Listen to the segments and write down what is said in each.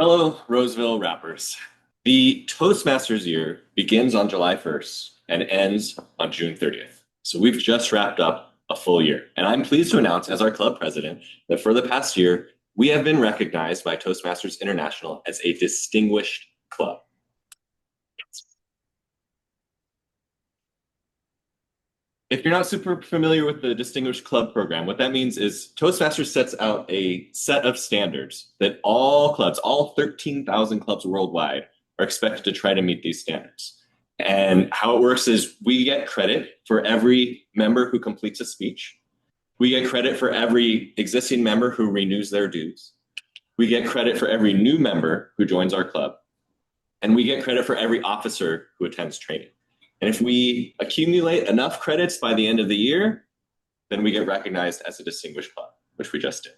Hello, Roseville Rappers. The Toastmasters year begins on July 1st and ends on June 30th. So we've just wrapped up a full year. And I'm pleased to announce, as our club president, that for the past year, we have been recognized by Toastmasters International as a distinguished club. If you're not super familiar with the Distinguished Club program, what that means is Toastmasters sets out a set of standards that all clubs, all 13,000 clubs worldwide, are expected to try to meet these standards. And how it works is we get credit for every member who completes a speech. We get credit for every existing member who renews their dues. We get credit for every new member who joins our club. And we get credit for every officer who attends training. And if we accumulate enough credits by the end of the year, then we get recognized as a distinguished club, which we just did.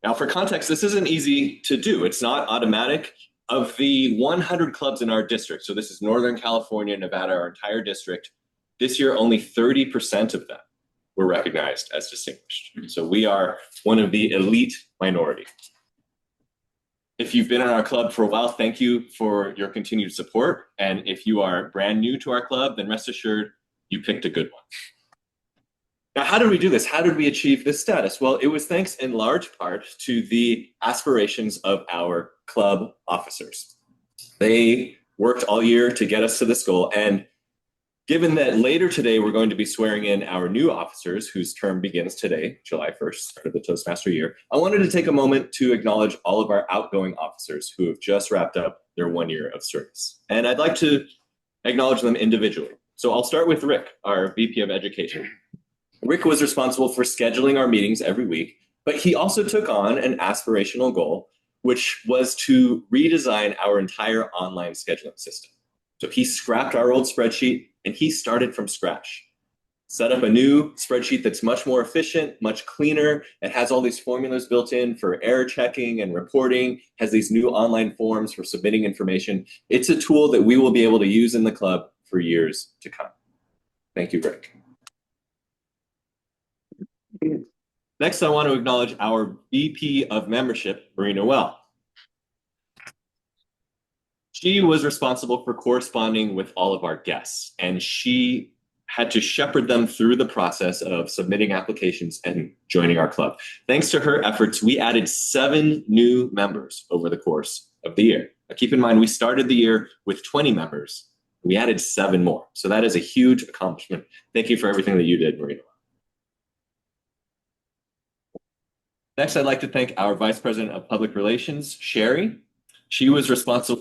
Now, for context, this isn't easy to do. It's not automatic. Of the 100 clubs in our district, so this is Northern California, Nevada, our entire district, this year only 30% of them were recognized as distinguished. So we are one of the elite minority. If you've been in our club for a while, thank you for your continued support. And if you are brand new to our club, then rest assured you picked a good one. Now, how did we do this? How did we achieve this status? Well, it was thanks in large part to the aspirations of our club officers. They worked all year to get us to this goal. And given that later today we're going to be swearing in our new officers whose term begins today, July 1st, start of the Toastmaster year, I wanted to take a moment to acknowledge all of our outgoing officers who have just wrapped up their 1 year of service. And I'd like to acknowledge them individually. So I'll start with Rick, our VP of Education. Rick was responsible for scheduling our meetings every week, but he also took on an aspirational goal, which was to redesign our entire online scheduling system. So he scrapped our old spreadsheet and he started from scratch. Set up a new spreadsheet that's much more efficient, much cleaner. It has all these formulas built in for error checking and reporting, has these new online forms for submitting information. It's a tool that we will be able to use in the club for years to come. Thank you, Rick. Next, I want to acknowledge our VP of Membership, Marie Noel. She was responsible for corresponding with all of our guests, and she had to shepherd them through the process of submitting applications and joining our club. Thanks to her efforts, we added 7 new members over the course of the year. Now, keep in mind, we started the year with 20 members. We added 7 more. So that is a huge accomplishment. Thank you for everything that you did, Marie Noel. Next, I'd like to thank our Vice President of Public Relations, Sherry. She was responsible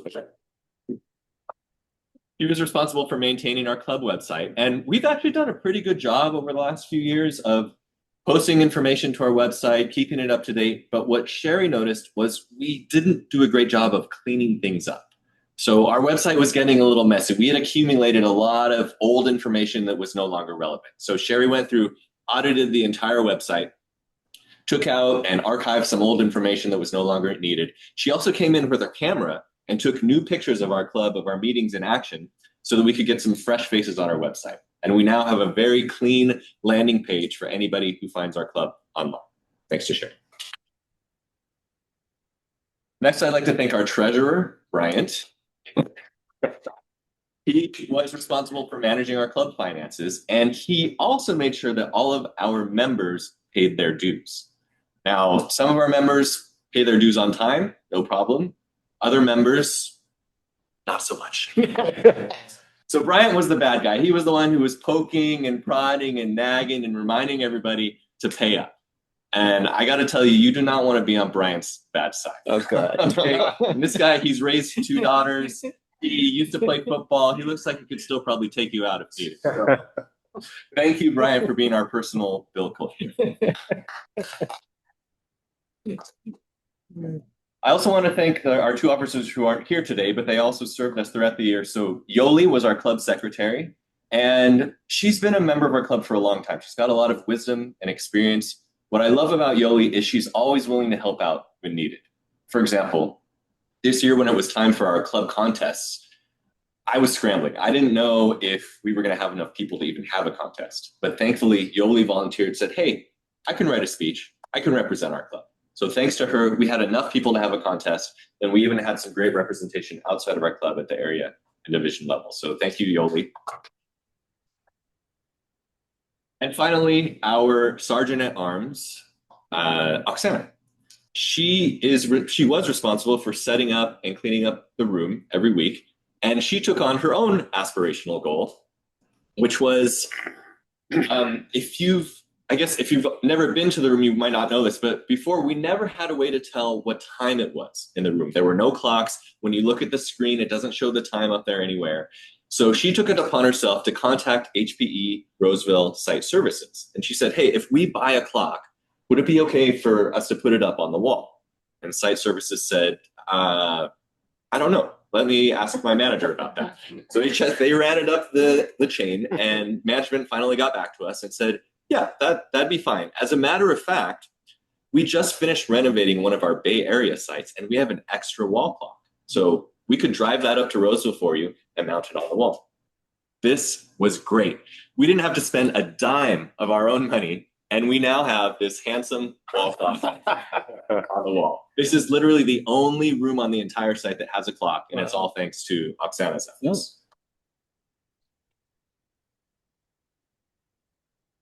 for maintaining our club website. And we've actually done a pretty good job over the last few years of posting information to our website, keeping it up to date. But what Sherry noticed was we didn't do a great job of cleaning things up. So our website was getting a little messy. We had accumulated a lot of old information that was no longer relevant. So Sherry went through, audited the entire website, took out and archived some old information that was no longer needed. She also came in with her camera and took new pictures of our club, of our meetings in action, so that we could get some fresh faces on our website. And we now have a very clean landing page for anybody who finds our club online. Thanks to Sherry. Next, I'd like to thank our treasurer, Bryant. He was responsible for managing our club finances, and he also made sure that all of our members paid their dues. Now, some of our members pay their dues on time, no problem. Other members, not so much. So Bryant was the bad guy. He was the one who was poking and prodding and nagging and reminding everybody to pay up. And I got to tell you, you do not want to be on Bryant's bad side. Okay. And this guy, he's raised 2 daughters. He used to play football. He looks like he could still probably take you out if needed. So, thank you, Bryant, for being our personal bill collector. I also want to thank our 2 officers who aren't here today, but they also served us throughout the year. So Yoli was our club secretary, and she's been a member of our club for a long time. She's got a lot of wisdom and experience. What I love about Yoli is she's always willing to help out when needed. For example, this year when it was time for our club contests, I was scrambling. I didn't know if we were going to have enough people to even have a contest. But thankfully, Yoli volunteered, said, hey, I can write a speech. I can represent our club. So thanks to her, we had enough people to have a contest, and we even had some great representation outside of our club at the area and division level. So thank you, Yoli. And finally, our Sergeant at Arms, Oksana. She was responsible for setting up and cleaning up the room every week, and she took on her own aspirational goal, which was if you've never been to the room, you might not know this, but before we never had a way to tell what time it was in the room. There were no clocks. When you look at the screen, it doesn't show the time up there anywhere. So she took it upon herself to contact HPE Roseville Site Services. And she said, hey, if we buy a clock, would it be okay for us to put it up on the wall? And Site Services said, I don't know. Let me ask my manager about that. So they ran it up the chain, and management finally got back to us and said, yeah, that'd be fine. As a matter of fact, we just finished renovating one of our Bay Area sites, and we have an extra wall clock. So we could drive that up to Roseville for you and mount it on the wall. This was great. We didn't have to spend a dime of our own money, and we now have this handsome wall clock on the wall. This is literally the only room on the entire site that has a clock, and it's all thanks to Oksana's efforts. Yes.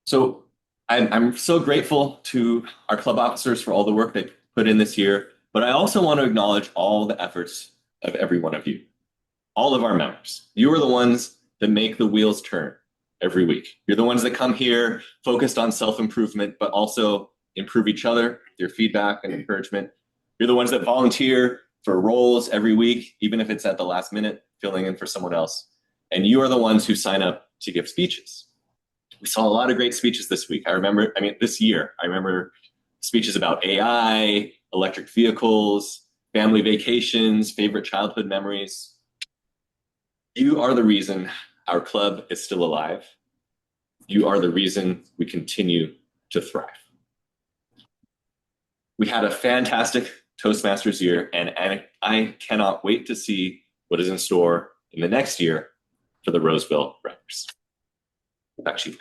So I'm so grateful to our club officers for all the work they put in this year, but I also want to acknowledge all the efforts of every one of you, all of our members. You are the ones that make the wheels turn every week. You're the ones that come here focused on self-improvement, but also improve each other, your feedback and encouragement. You're the ones that volunteer for roles every week, even if it's at the last minute, filling in for someone else. And you are the ones who sign up to give speeches. We saw a lot of great speeches this week. This year, I remember speeches about AI, electric vehicles, family vacations, favorite childhood memories. You are the reason our club is still alive. You are the reason we continue to thrive. We had a fantastic Toastmasters year, and I cannot wait to see what is in store in the next year for the Roseville Rappers. Back to you.